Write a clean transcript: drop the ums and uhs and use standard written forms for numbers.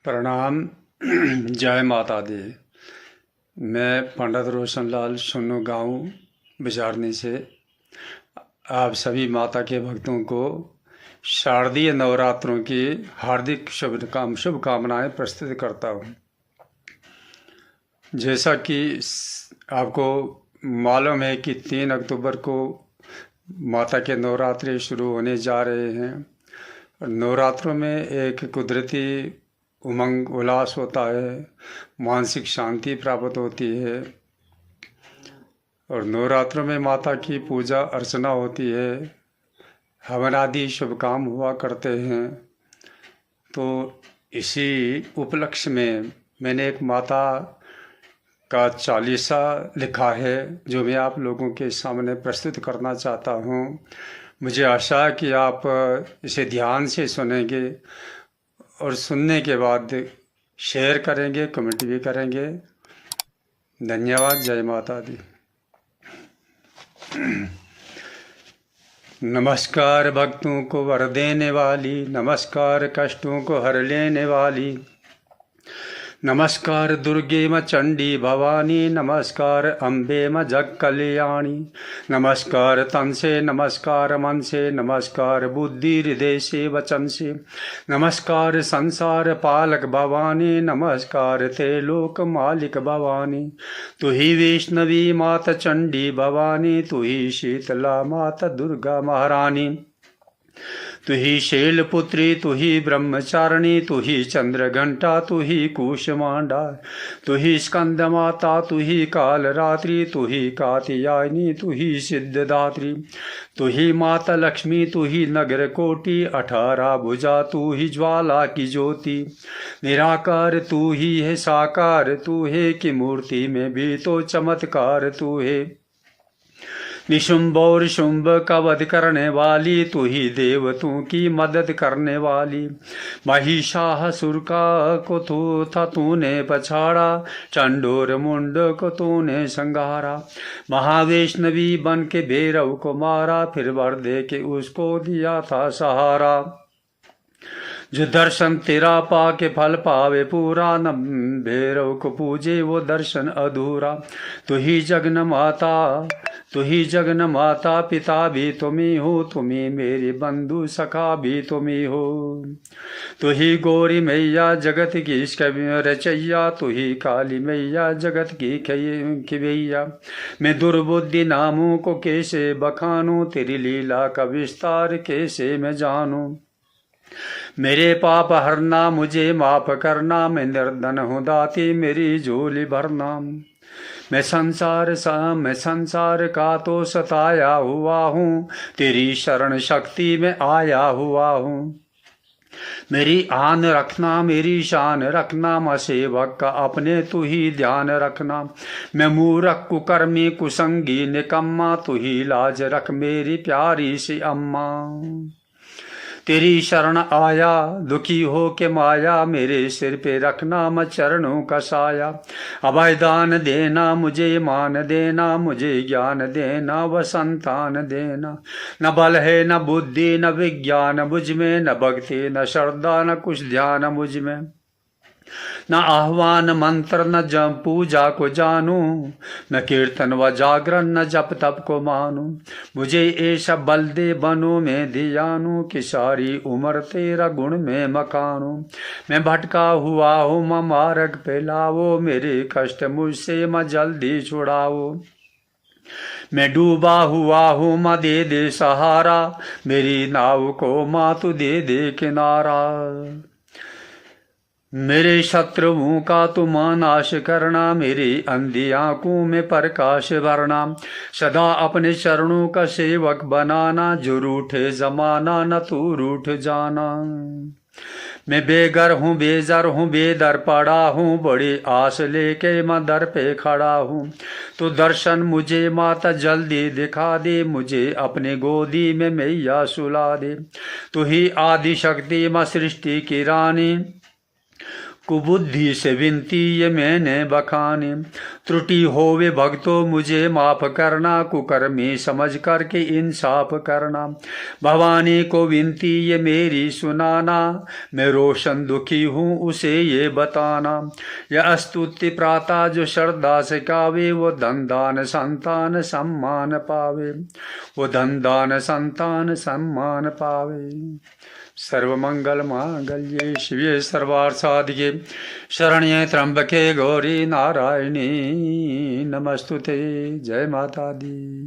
प्रणाम। जय माता दी। मैं पंडित रोशन लाल सुन्नू गाँव बिजारनी से आप सभी माता के भक्तों को शारदीय नवरात्रों की हार्दिक शुभकामनाएं प्रस्तुत करता हूं। जैसा कि आपको मालूम है कि 3 अक्टूबर को माता के नवरात्रि शुरू होने जा रहे हैं। नवरात्रों में एक कुदरती उमंग उल्लास होता है, मानसिक शांति प्राप्त होती है और नवरात्रों में माता की पूजा अर्चना होती है, हवन आदि शुभ काम हुआ करते हैं। तो इसी उपलक्ष्य में मैंने एक माता का चालीसा लिखा है जो मैं आप लोगों के सामने प्रस्तुत करना चाहता हूँ। मुझे आशा है कि आप इसे ध्यान से सुनेंगे और सुनने के बाद शेयर करेंगे, कमेंट भी करेंगे। धन्यवाद। जय माता दी। नमस्कार भक्तों को वर देने वाली, नमस्कार कष्टों को हर लेने वाली, नमस्कार दुर्गे माँ चंडी भवानी, नमस्कार अम्बे माँ जग कल्याणी, नमस्कार तन से, नमस्कार मन से, नमस्कार बुद्धि हृदय से वचन से, नमस्कार संसार पालक भवानी, नमस्कार त्रैलोक मालिक भवानी। तू ही वैष्णवी माता चंडी भवानी, तू ही शीतला माता दुर्गा महारानी, तू ही शैलपुत्री, तू ही ब्रह्मचारिणी, तू ही चंद्र घंटा, तू ही कुशमांडा, तू ही स्कंद माता, तू ही काल रात्रि, तू ही कात्यायनी, तू ही सिद्धदात्री, तू ही माता लक्ष्मी, तू ही नगर कोटि 18 भुजा, तू ही ज्वाला की ज्योति, निराकार तू ही है साकार, तू है कि मूर्ति में भी तो चमत्कार तू है। निशुंभ और शुंभ का वध करने वाली, तू ही देवतों की मदद करने वाली, महिषासुर का को था तूने पछाड़ा, चंडोर मुंड को तूने संघारा, महावैष्णवी बन के भैरव को मारा, फिर वर दे के उसको दिया था सहारा। जो दर्शन तेरा पाके फल पावे पूरा, न भैरव को पूजे वो दर्शन अधूरा। तू ही जगन माता, तू ही जगन माता, पिता भी तुम्ही हो, तुम्ही मेरी बंधु सखा भी तुम्ही हो। तू ही गौरी मैया जगत की रचैया, तू ही काली मैया जगत की खिवैया। मैं दुर्बुद्धि नामों को कैसे बखानूं, तेरी लीला का विस्तार कैसे मैं जानूं। मेरे पाप हरना, मुझे माफ करना, मैं निर्धन हूँ दाती मेरी झोली भरना। मैं संसार का तो सताया हुआ हूँ, तेरी शरण शक्ति में आया हुआ हूँ। मेरी आन रखना, मेरी शान रखना, माँ सेवक का अपने तू ही ध्यान रखना। मैं मूर्ख कुकर्मी कुसंगी निकम्मा, तू ही लाज रख मेरी प्यारी सी अम्मा। तेरी शरण आया दुखी हो के माया, मेरे सिर पे रखना मैं चरणों का साया। अभय दान देना, मुझे मान देना, मुझे ज्ञान देना, व संतान देना। न बल है न बुद्धि न विज्ञान मुझ में, न भक्ति न श्रद्धा न कुछ ध्यान मुझ में। न आह्वान मंत्र न जप पूजा को जानू, न कीर्तन व जागरण न जप तप को मानू। मुझे ऐसा बल दे बनो में धियानू, कि सारी उम्र तेरा गुण में मकानू। मैं भटका हुआ हूँ माँ मार्ग पे लाओ, मेरे कष्ट मुझसे माँ जल्दी छुड़ाओ। मैं डूबा हुआ हूँ माँ दे दे सहारा, मेरी नाव को माँ तू दे दे किनारा। मेरे शत्रुओं का तुम नाश करना, मेरी अंधी आंखों में प्रकाश भरना। सदा अपने चरणों का सेवक बनाना, जो रूठे जमाना न तू रूठ जाना। मैं बेघर हूँ बेजर हूँ बेदर पड़ा हूँ, बड़ी आस लेके मैं दर पे खड़ा हूँ। तो दर्शन मुझे माता जल्दी दिखा दे, मुझे अपने गोदी में मैया सुला दे। तू ही आदि शक्ति माँ सृष्टि की रानी, कुबुद्धि से विनती ये मैंने बखानी, त्रुटि होवे भक्तों मुझे माफ करना, कुकर्मी समझ करके इंसाफ करना। भवानी को विनती ये मेरी सुनाना, मैं रोशन दुखी हूँ उसे ये बताना। यह स्तुति प्राता जो श्रद्धा से गावे, वो धन दान संतान सम्मान पावे, वो धन दान संतान सम्मान पावे। सर्वमंगल मांगल्ये शिवे सर्वार्थ साधिके, शरण्ये त्र्यंबके गौरी नारायणी नमस्तुते। जय माता दी।